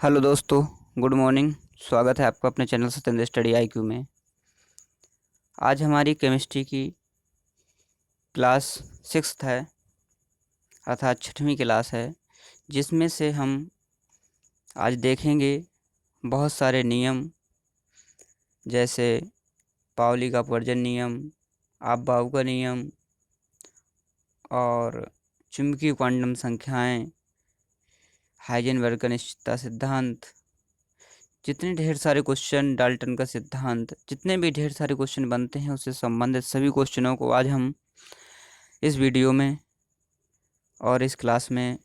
Hello दोस्तों, good morning. स्वागत है आपका अपने चैनल सत्येंद्र स्टडी आईक्यू में। आज हमारी केमिस्ट्री की क्लास सिक्स्थ है, अर्थात छठवीं क्लास है, जिसमें से हम आज देखेंगे बहुत सारे नियम, जैसे पाउली का अपवर्जन नियम, आप-बाऊ का नियम और चुंबकीय क्वांटम संख्याएं, हाइजेनबर्ग का निश्चितता सिद्धांत, जितने ढेर सारे क्वेश्चन, डाल्टन का सिद्धांत, जितने भी ढेर सारे क्वेश्चन बनते हैं उससे संबंधित सभी क्वेश्चनों को आज हम इस वीडियो में और इस क्लास में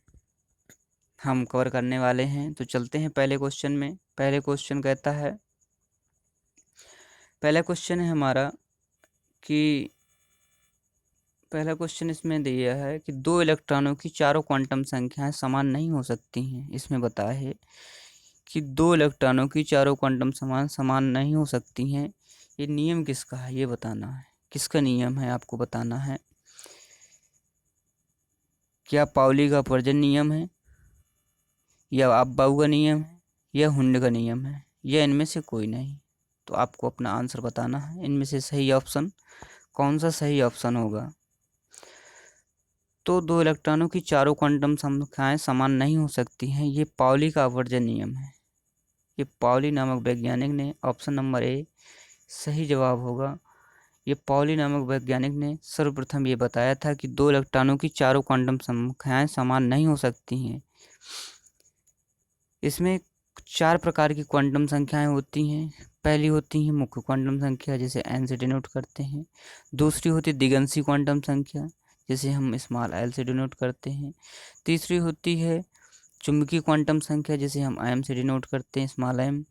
हम कवर करने वाले हैं। तो चलते हैं पहले क्वेश्चन में। पहला क्वेश्चन है हमारा कि पहला क्वेश्चन इसमें दिया है कि दो इलेक्ट्रॉनों की चारों क्वांटम संख्याएं समान नहीं हो सकती हैं। इसमें बताया है कि दो इलेक्ट्रॉनों की चारों क्वांटम समान नहीं हो सकती हैं। ये नियम किसका है ये बताना है। किसका नियम है आपको बताना है। क्या पाउली का अपवर्जन नियम है, या आप-बाऊ का नियम है, या हुंड का नियम है, या इनमें से कोई नहीं। तो आपको अपना आंसर बताना है। इनमें से सही ऑप्शन कौन सा सही ऑप्शन होगा। तो दो इलेक्ट्रॉनों की चारों क्वांटम संख्याएं समान नहीं हो सकती हैं, ये पाउली का अपवर्जन नियम है। ये पाउली नामक वैज्ञानिक ने, ऑप्शन नंबर ए सही जवाब होगा। ये पाउली नामक वैज्ञानिक ने सर्वप्रथम ये बताया था कि दो इलेक्ट्रॉनों की चारों क्वांटम संख्याएं समान नहीं हो सकती हैं। इसमें चार प्रकार की क्वांटम संख्याएं होती हैं। पहली होती है मुख्य क्वांटम संख्या, जिसे n से डिनोट करते हैं। दूसरी होती है दिगंशी क्वांटम संख्या, जिसे हम स्मॉल l से डिनोट करते हैं। तीसरी होती है चुंबकीय क्वांटम संख्या, जिसे हम m से डिनोट करते हैं, स्मॉल m।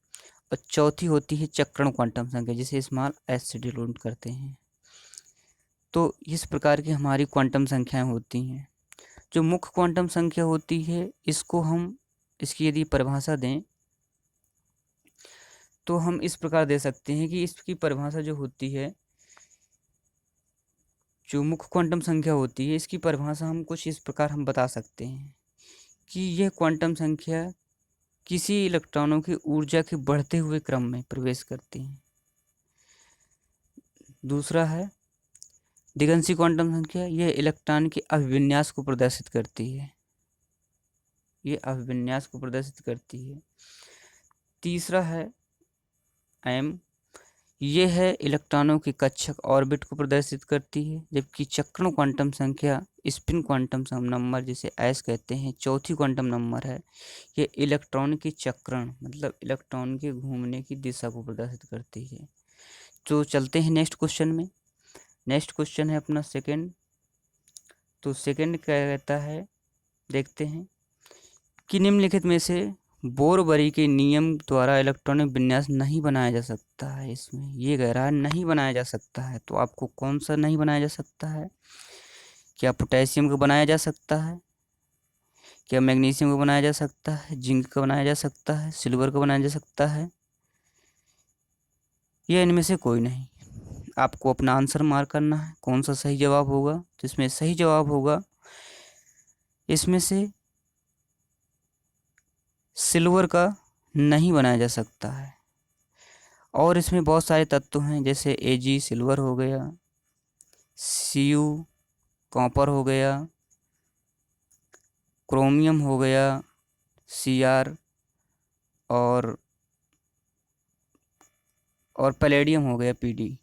और चौथी होती है चक्रण क्वांटम संख्या, जिसे स्मॉल s से डिनोट करते हैं। तो इस प्रकार की हमारी क्वांटम संख्याएं होती हैं। जो मुख्य क्वांटम संख्या होती है, इसकी यदि परिभाषा दें तो हम इस प्रकार दे सकते हैं कि इसकी परिभाषा जो होती है, जो मुख्य क्वांटम संख्या होती है, इसकी परिभाषा हम कुछ इस प्रकार हम बता सकते हैं कि यह क्वांटम संख्या किसी इलेक्ट्रॉनों की ऊर्जा के बढ़ते हुए क्रम में प्रवेश करती है। दूसरा है दिगंशी क्वांटम संख्या, यह इलेक्ट्रॉन के अभिविन्यास को प्रदर्शित करती है। तीसरा है एम, ये है इलेक्ट्रॉनों की कक्षक ऑर्बिट को प्रदर्शित करती है। जबकि चक्रण क्वांटम संख्या, स्पिन क्वांटम नंबर जिसे एस कहते हैं, चौथी क्वांटम नंबर है। ये इलेक्ट्रॉन की चक्रण मतलब इलेक्ट्रॉन के घूमने की दिशा को प्रदर्शित करती है। तो चलते हैं नेक्स्ट क्वेश्चन में। नेक्स्ट क्वेश्चन है अपना सेकंड। तो सेकंड क्या कहता है, देखते हैं कि निम्नलिखित में से बोरबरी के नियम द्वारा इलेक्ट्रॉनिक विन्यास नहीं बनाया जा सकता है। इसमें ये कह रहा है नहीं बनाया जा सकता है। तो आपको कौन सा नहीं बनाया जा सकता है। क्या पोटेशियम को बनाया जा सकता है, क्या मैग्नीशियम को बनाया जा सकता है, जिंक का बनाया जा सकता है, सिल्वर का बनाया जा सकता है, या इनमें से कोई नहीं। आपको अपना आंसर मार्क करना है कौन सा सही जवाब होगा। तो इसमें सही जवाब होगा इसमें से सिल्वर का नहीं बनाया जा सकता है। और इसमें बहुत सारे तत्व हैं, जैसे Ag सिल्वर हो गया, Cu कॉपर हो गया, क्रोमियम हो गया, Cr और पैलेडियम हो गया, Pd,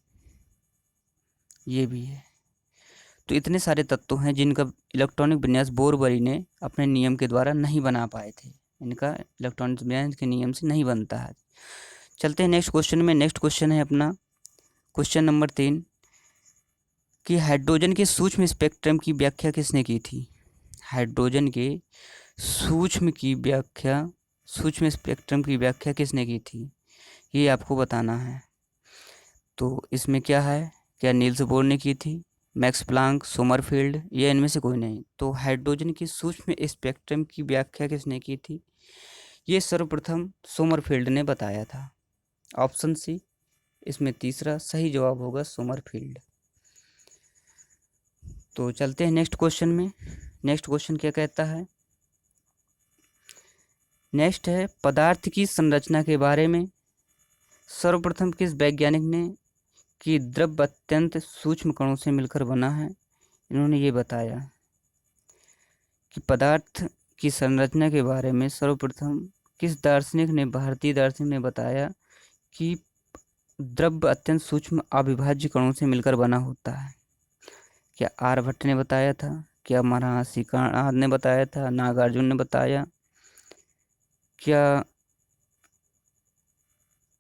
ये भी है। तो इतने सारे तत्व हैं जिनका इलेक्ट्रॉनिक विन्यास बोरबरी ने अपने नियम के द्वारा नहीं बना पाए थे। इनका इलेक्ट्रॉनिक विन्यास के नियम से नहीं बनता है। चलते हैं नेक्स्ट क्वेश्चन में। नेक्स्ट क्वेश्चन है अपना क्वेश्चन नंबर 3 कि हाइड्रोजन के सूक्ष्म स्पेक्ट्रम की व्याख्या किसने की थी। हाइड्रोजन के सूक्ष्म स्पेक्ट्रम की व्याख्या किसने की थी, ये आपको बताना है। तो इसमें क्या है, क्या नील्स बोर ने की थी, मैक्स प्लांक, सोमरफील्ड, या इनमें से कोई नहीं। तो हाइड्रोजन की सूक्ष्म स्पेक्ट्रम की व्याख्या किसने की थी, ये सर्वप्रथम सोमरफील्ड ने बताया था। ऑप्शन सी इसमें तीसरा सही जवाब होगा, सोमरफील्ड। तो चलते हैं नेक्स्ट क्वेश्चन में। नेक्स्ट क्वेश्चन क्या कहता है नेक्स्ट है पदार्थ की संरचना के बारे में। सर्वप्रथम किस वैज्ञानिक ने कि द्रव्य अत्यंत सूक्ष्म कणों से मिलकर बना है, इन्होंने ये बताया कि पदार्थ की संरचना के बारे में सर्वप्रथम किस दार्शनिक ने, भारतीय दार्शनिक ने बताया कि द्रव्य अत्यंत सूक्ष्म अविभाज्य कणों से मिलकर बना होता है। क्या आर्यभट्ट ने बताया था, क्या महर्षि कणाद ने बताया था, नागार्जुन ने बताया, क्या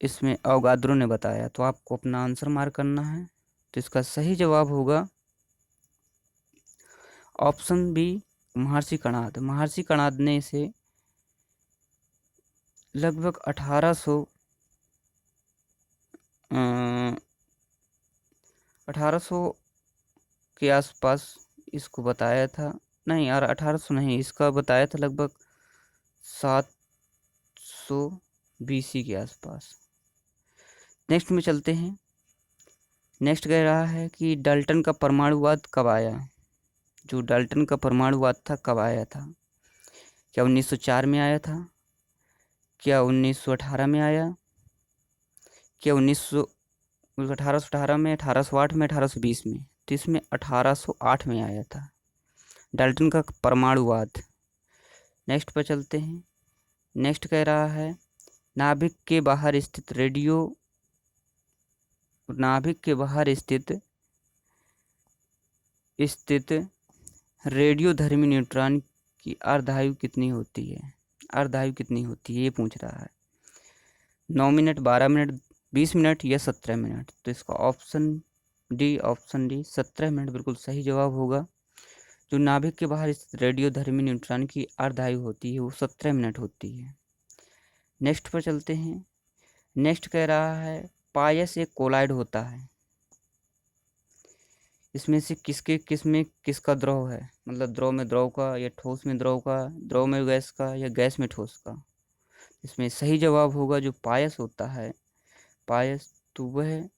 इसमें अवगाद्रो ने बताया? तो आपको अपना आंसर मार्क करना है। तो इसका सही जवाब होगा ऑप्शन बी, महर्षि कणाद। महर्षि कणाद ने इसे लगभग 1800 के आसपास इसको बताया था। नहीं यार, 1800 नहीं, इसका बताया था लगभग 700 BC के आसपास। नेक्स्ट में चलते हैं। नेक्स्ट कह रहा है कि डाल्टन का परमाणुवाद कब आया? जो डाल्टन का परमाणुवाद था कब आया था? क्या 1904 में आया था, क्या 1918 में आया, क्या 1818 में, 1808 में, 1820 में? तो इसमें 1808 में आया था डाल्टन का परमाणुवाद। नेक्स्ट पर चलते हैं। नेक्स्ट कह रहा है नाभिक के बाहर स्थित रेडियोधर्मी न्यूट्रॉन की अर्धायु कितनी होती है? अर्धायु कितनी होती है ये पूछ रहा है। 9 मिनट, 12 मिनट, 20 मिनट या 17 मिनट? तो इसका ऑप्शन डी 17 मिनट बिल्कुल सही जवाब होगा। जो नाभिक के बाहर स्थित रेडियोधर्मी न्यूट्रॉन की अर्धायु होती है वो 17 मिनट होती है। नेक्स्ट पर चलते हैं। नेक्स्ट कह रहा है पायस एक कोलाइड होता है, इसमें से किसमें किसका द्रव है? मतलब द्रव में द्रव का, या ठोस में द्रव का, द्रव में गैस का, या गैस में ठोस का? इसमें सही जवाब होगा जो पायस होता है, पायस, तो वह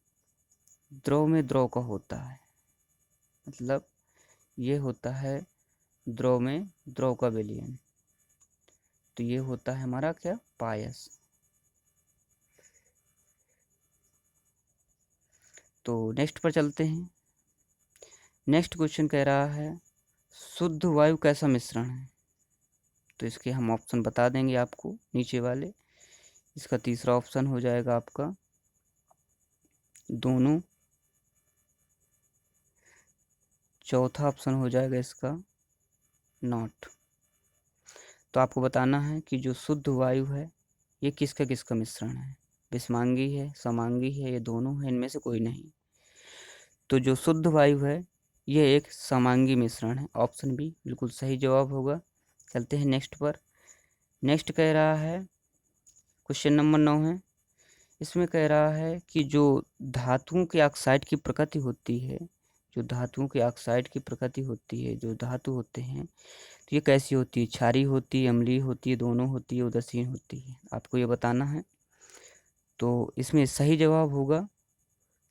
द्रव में द्रव का होता है। मतलब ये होता है द्रव में द्रव का विलयन। तो ये होता है हमारा क्या? पायस। तो नेक्स्ट पर चलते हैं। नेक्स्ट क्वेश्चन कह रहा है शुद्ध वायु कैसा मिश्रण है? तो इसके हम ऑप्शन बता देंगे आपको नीचे वाले। इसका तीसरा ऑप्शन हो जाएगा आपका दोनों, चौथा ऑप्शन हो जाएगा इसका नॉट। तो आपको बताना है कि जो शुद्ध वायु है ये किसका किसका मिश्रण है? विषमांगी है, समांगी है, ये दोनों है, इनमें से कोई नहीं। तो जो शुद्ध वायु है यह एक समांगी मिश्रण है। ऑप्शन बी बिल्कुल सही जवाब होगा। चलते हैं नेक्स्ट पर। नेक्स्ट कह रहा है क्वेश्चन नंबर 9 है। इसमें कह रहा है कि जो धातुओं के ऑक्साइड की प्रकृति होती है, जो धातुओं के ऑक्साइड की प्रकृति होती है, जो धातु होते हैं, तो ये कैसी होती है? क्षारीय होती है, अम्लीय होती है, दोनों होती है, उदासीन होती है? आपको ये बताना है। तो इसमें सही जवाब होगा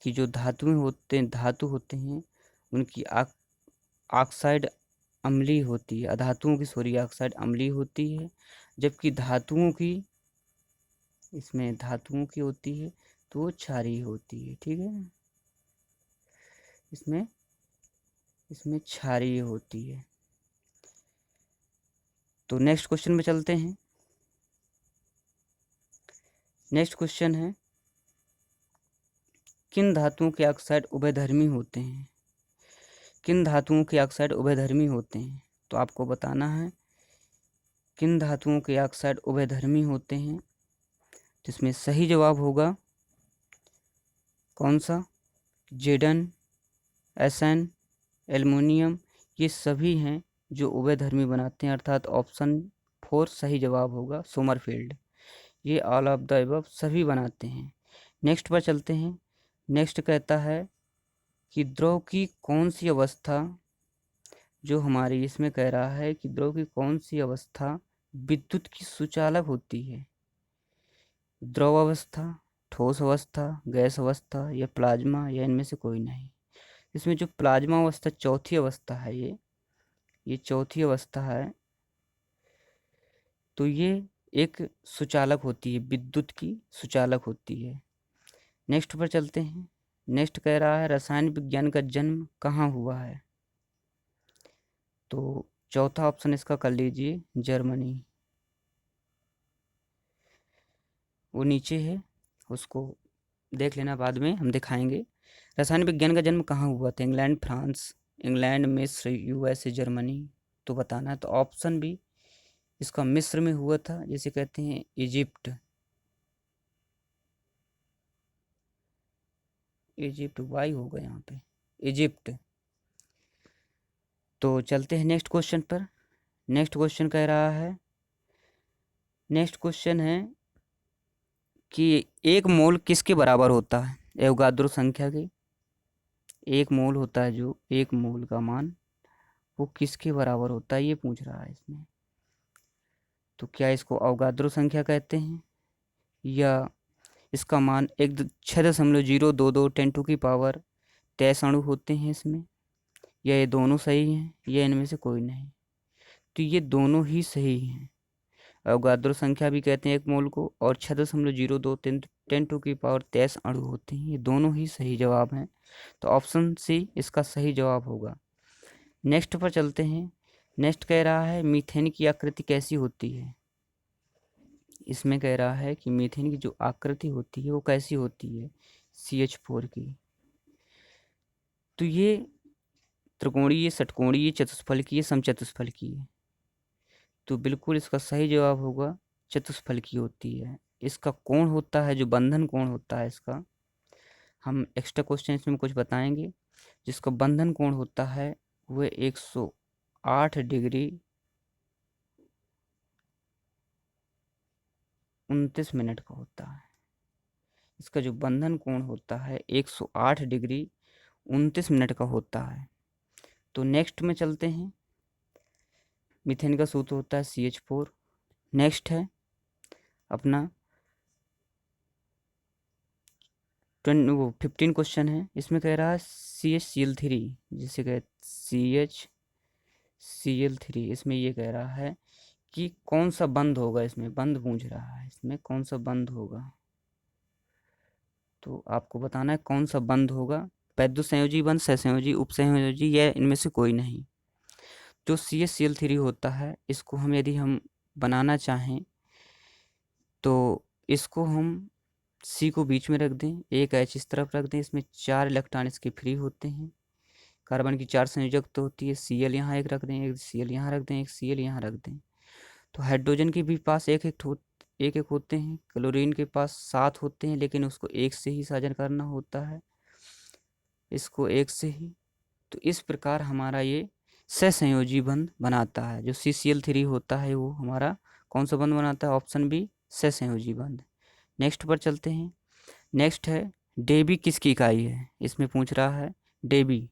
कि जो धातु होते हैं उनकी ऑक्साइड अम्लीय होती है, धातुओं की ऑक्साइड अम्लीय होती है, जबकि धातुओं की होती है तो वो क्षारीय होती है। ठीक है, इसमें क्षारीय होती है। तो नेक्स्ट क्वेश्चन में चलते हैं। नेक्स्ट क्वेश्चन है किन धातुओं के ऑक्साइड उभयधर्मी होते हैं? किन धातुओं के ऑक्साइड उभयधर्मी होते हैं? तो आपको बताना है किन धातुओं के ऑक्साइड उभयधर्मी होते हैं। तो इसमें सही जवाब होगा कौन सा? जेडन, एसएन, एल्युमिनियम, ये सभी हैं जो उभयधर्मी बनाते हैं, अर्थात ऑप्शन 4 सही जवाब होगा। सोमरफील्ड, ये ऑल ऑफ द अबव सभी बनाते हैं। नेक्स्ट पर चलते हैं। नेक्स्ट कहता है कि द्रव की कौन सी अवस्था, जो हमारी इसमें कह रहा है कि द्रव की कौन सी अवस्था विद्युत की सुचालक होती है? द्रव अवस्था, ठोस अवस्था, गैस अवस्था, या प्लाज्मा, या इनमें से कोई नहीं? इसमें जो प्लाज्मा अवस्था चौथी अवस्था है, ये चौथी अवस्था है। तो ये एक सुचालक होती है, विद्युत की सुचालक होती है। नेक्स्ट पर चलते हैं। नेक्स्ट कह रहा है रसायन विज्ञान का जन्म कहाँ हुआ है? तो चौथा ऑप्शन इसका कर लीजिए जर्मनी। वो नीचे है, उसको देख लेना, बाद में हम दिखाएंगे। रसायन विज्ञान का जन्म कहाँ हुआ था? इंग्लैंड, फ्रांस, इंग्लैंड, मिस्र, यूएसए, जर्मनी। तो बताना है। तो ऑप्शन बी इसका मिस्र में हुआ था, जिसे कहते हैं इजिप्ट। इजिप्ट वाई होगा यहाँ पे, इजिप्ट। तो चलते हैं नेक्स्ट क्वेश्चन पर। नेक्स्ट क्वेश्चन कह रहा है, नेक्स्ट क्वेश्चन है कि एक मोल किसके बराबर होता है? एवोगाद्रो संख्या के। एक मोल होता है, जो एक मोल का मान वो किसके बराबर होता है, ये पूछ रहा है इसमें। तो क्या इसको अवगाद्रो संख्या कहते हैं, या इसका मान 6.022 10⁻³ अणु होते हैं इसमें, या ये दोनों सही हैं, या इनमें से कोई नहीं? तो ये दोनों ही सही हैं। अवगाद्रो संख्या भी कहते हैं एक मोल को, और 6.022 10⁻23 अणु होते हैं। ये दोनों ही सही जवाब हैं। तो ऑप्शन सी इसका सही जवाब होगा। नेक्स्ट पर चलते हैं। नेक्स्ट कह रहा है मीथेन की आकृति कैसी होती है? इसमें कह रहा है कि मीथेन की जो आकृति होती है वो कैसी होती है? CH4 की। तो ये त्रिकोणीय, षटकोणीय, चतुष्फलकीय, समचतुष्फलकीय। तो बिल्कुल इसका सही जवाब होगा चतुष्फलकीय होती है। इसका कोण होता है, जो बंधन कोण होता है इसका, हम एक्स्ट्रा क्वेश्चन इसमें कुछ बताएंगे। जिसका बंधन कोण होता है वह 108 डिग्री 29 मिनट का होता है। इसका जो बंधन कोण होता है 108 डिग्री 29 मिनट का होता है। तो नेक्स्ट में चलते हैं। मीथेन का सूत्र होता है CH4। नेक्स्ट है अपना 15 क्वेश्चन है। इसमें कह रहा है CHCl3, जिसे कह CHCl3। इसमें ये कह रहा है कि कौन सा बंध होगा, इसमें बंध पूछ रहा है, इसमें कौन सा बंध होगा। तो आपको बताना है कौन सा बंध होगा। वैद्युत संयोजी बंध, सहसंयोजी, उपसंयोजी, या इनमें से कोई नहीं। जो CHCl3 होता है, इसको हम यदि हम बनाना चाहें तो इसको हम C को बीच में रख दें, एक H इस तरफ रख दें। इसमें 4 इलेक्ट्रॉन इसके फ्री होते हैं। कार्बन की 4 संयोजकता होती है। Cl यहाँ एक रख दें, एक Cl यहाँ रख दें, एक Cl यहाँ रख दें। तो हाइड्रोजन के भी पास एक एक होते हैं। क्लोरीन के पास 7 होते हैं, लेकिन उसको एक से ही साझा करना होता है, इसको एक से ही। तो इस प्रकार हमारा ये सहसंयोजी बंध बनाता है। जो CCl3 होता है वो हमारा कौन सा बंध बनाता है? ऑप्शन बी, सहसंयोजी बंध। नेक्स्ट पर चलते हैं। नेक्स्ट है डेबी किसकी इकाई है? इसमें पूछ रहा है डेबी।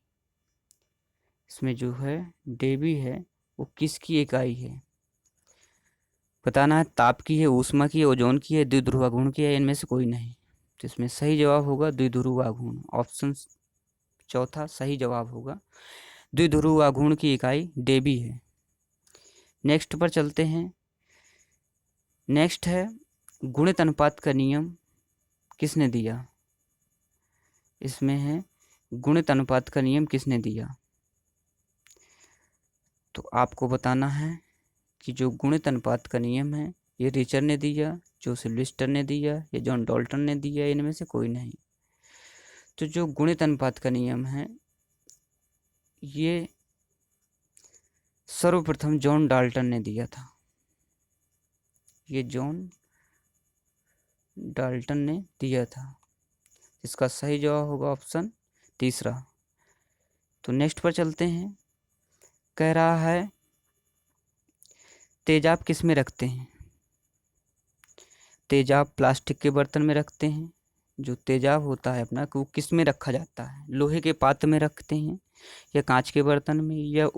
इसमें जो है डेबी है वो किसकी इकाई है? बताना है। ताप की है, ऊष्मा की है, ओजोन की है, द्विध्रुव आघूर्ण की है, इनमें से कोई नहीं। तो इसमें सही जवाब होगा द्विध्रुव आघूर्ण। ऑप्शन चौथा सही जवाब होगा। द्विध्रुव आघूर्ण की इकाई डेबी है। नेक्स्ट पर चलते हैं। नेक्स्ट है गुणित अनुपात का नियम किसने दिया? इसमें है गुणित अनुपात का नियम किसने दिया? तो आपको बताना है कि जो गुणित अनुपात का नियम है ये रिचर ने दिया, जोसेफ लिस्टर ने दिया, या जॉन डाल्टन ने दिया, इनमें से कोई नहीं। तो जो गुणित अनुपात का नियम है ये सर्वप्रथम जॉन डाल्टन ने दिया था। ये जॉन डाल्टन ने दिया था। इसका सही जवाब होगा ऑप्शन तीसरा। तो नेक्स्ट पर चलते हैं। कह रहा है तेजाब किस में रखते हैं? तेजाब प्लास्टिक के बर्तन में रखते हैं। जो तेजाब होता है अपना, वो किस में रखा जाता है? लोहे के पात्र में रखते हैं, या कांच के बर्तन में, या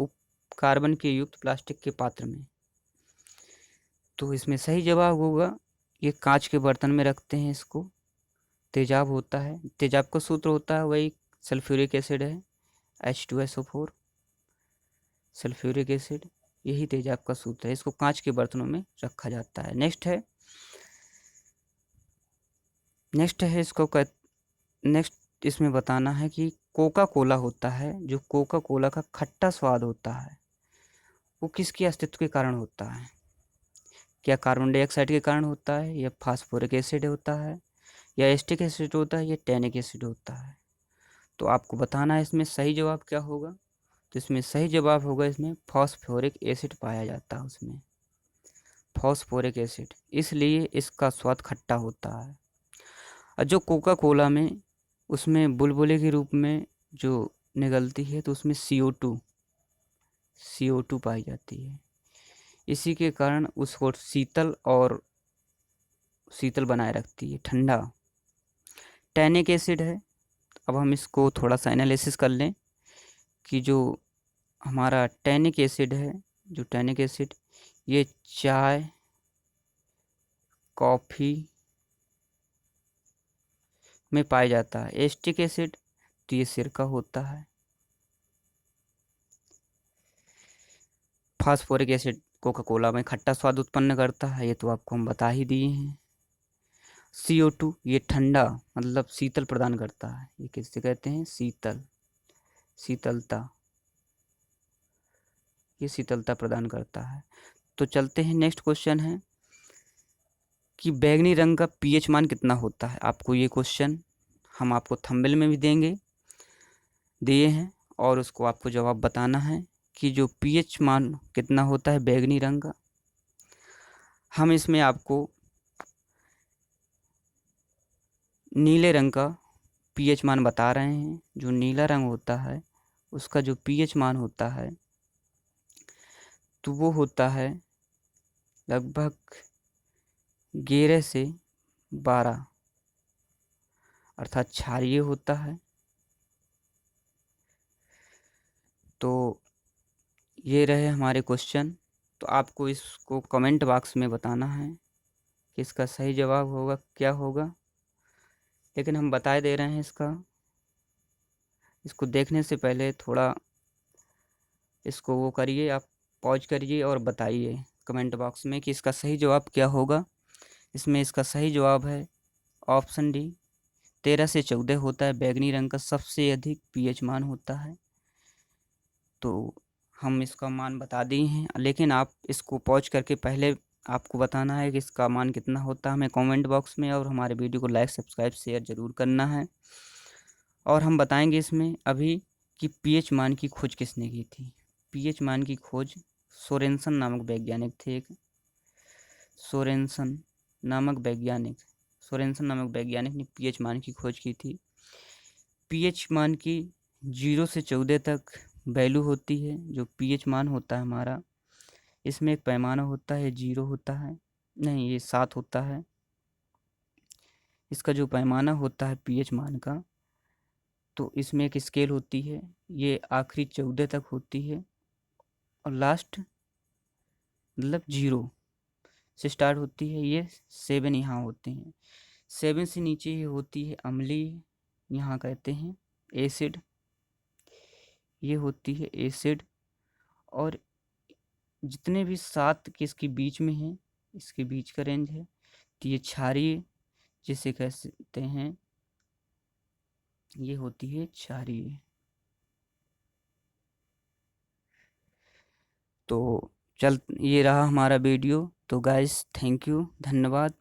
कार्बन के युक्त प्लास्टिक के पात्र में? तो इसमें सही जवाब होगा ये कांच के बर्तन में रखते हैं इसको। तेजाब होता है, तेजाब का सूत्र होता है वही सल्फ्यूरिक एसिड है, H2SO4 सल्फ्यूरिक एसिड। यही तेजाब का सूत्र है। इसको कांच के बर्तनों में रखा जाता है। नेक्स्ट है नेक्स्ट इसमें बताना है कि कोका कोला होता है, जो कोका कोला का खट्टा स्वाद होता है वो किसके अस्तित्व के कारण होता है? क्या कार्बन डाइऑक्साइड के कारण होता है, या फास्फोरिक एसिड होता है, या एस्टिक एसिड होता है, या टैनिक एसिड होता है? तो आपको बताना है इसमें सही जवाब क्या होगा। तो इसमें सही जवाब होगा, इसमें फास्फोरिक एसिड पाया जाता है उसमें, फास्फोरिक एसिड, इसलिए इसका स्वाद खट्टा होता है। और जो कोका कोला में उसमें बुलबुले के रूप में जो निकलती है तो उसमें CO2 पाई जाती है, इसी के कारण उसको शीतल बनाए रखती है, ठंडा। टैनिक एसिड है। अब हम इसको थोड़ा सा एनालिसिस कर लें कि जो हमारा टैनिक एसिड है, जो टैनिक एसिड ये चाय, कॉफ़ी में पाया जाता है। एस्टिक एसिड तो ये सिरका होता है। फास्फोरिक एसिड कोका कोला में खट्टा स्वाद उत्पन्न करता है, ये तो आपको हम बता ही दिए हैं। CO2 ये ठंडा मतलब शीतल प्रदान करता है, ये किससे कहते हैं? शीतलता, ये शीतलता प्रदान करता है। तो चलते हैं, नेक्स्ट क्वेश्चन है कि बैंगनी रंग का पीएच मान कितना होता है? आपको ये क्वेश्चन हम आपको थंबनेल में भी दिए हैं और उसको आपको जवाब बताना है कि जो पीएच मान कितना होता है बैंगनी रंग का। हम इसमें आपको नीले रंग का पीएच मान बता रहे हैं। जो नीला रंग होता है उसका जो पीएच मान होता है तो वो होता है लगभग 11 से 12, अर्थात क्षारीय होता है। तो ये रहे हमारे क्वेश्चन। तो आपको इसको कमेंट बॉक्स में बताना है कि इसका सही जवाब होगा क्या होगा, लेकिन हम बता दे रहे हैं इसको देखने से पहले थोड़ा इसको वो करिए, आप पॉज करिए और बताइए कमेंट बॉक्स में कि इसका सही जवाब क्या होगा। इसमें इसका सही जवाब है ऑप्शन डी, 13 से 14 होता है। बैंगनी रंग का सबसे अधिक पीएच मान होता है। तो हम इसका मान बता दिए हैं, लेकिन आप इसको पॉज करके पहले आपको बताना है कि इसका मान कितना होता है हमें कमेंट बॉक्स में, और हमारे वीडियो को लाइक सब्सक्राइब शेयर ज़रूर करना है। और हम बताएंगे इसमें अभी कि पीएच मान की खोज किसने की थी। पीएच मान की खोज सोरेनसन नामक वैज्ञानिक थे। सोरेनसन नामक वैज्ञानिक ने पीएच मान की खोज की थी। पीएच मान की 0 से 14 तक वैल्यू होती है। जो पीएच मान होता है हमारा, इसमें एक पैमाना होता है, 0 होता है, नहीं ये 7 होता है। इसका जो पैमाना होता है पीएच मान का, तो इसमें एक स्केल होती है, ये आखिरी 14 तक होती है और लास्ट मतलब 0 से स्टार्ट होती है। ये 7 यहाँ होते हैं। 7 से नीचे ये होती है अम्लीय, यहाँ कहते हैं एसिड, ये होती है एसिड। और जितने भी 7 के इसके बीच में हैं, इसके बीच का रेंज है, तो ये क्षारीय जिसे कह सकते हैं, ये होती है क्षारीय। तो चल ये रहा हमारा वीडियो। तो गाइस थैंक यू, धन्यवाद।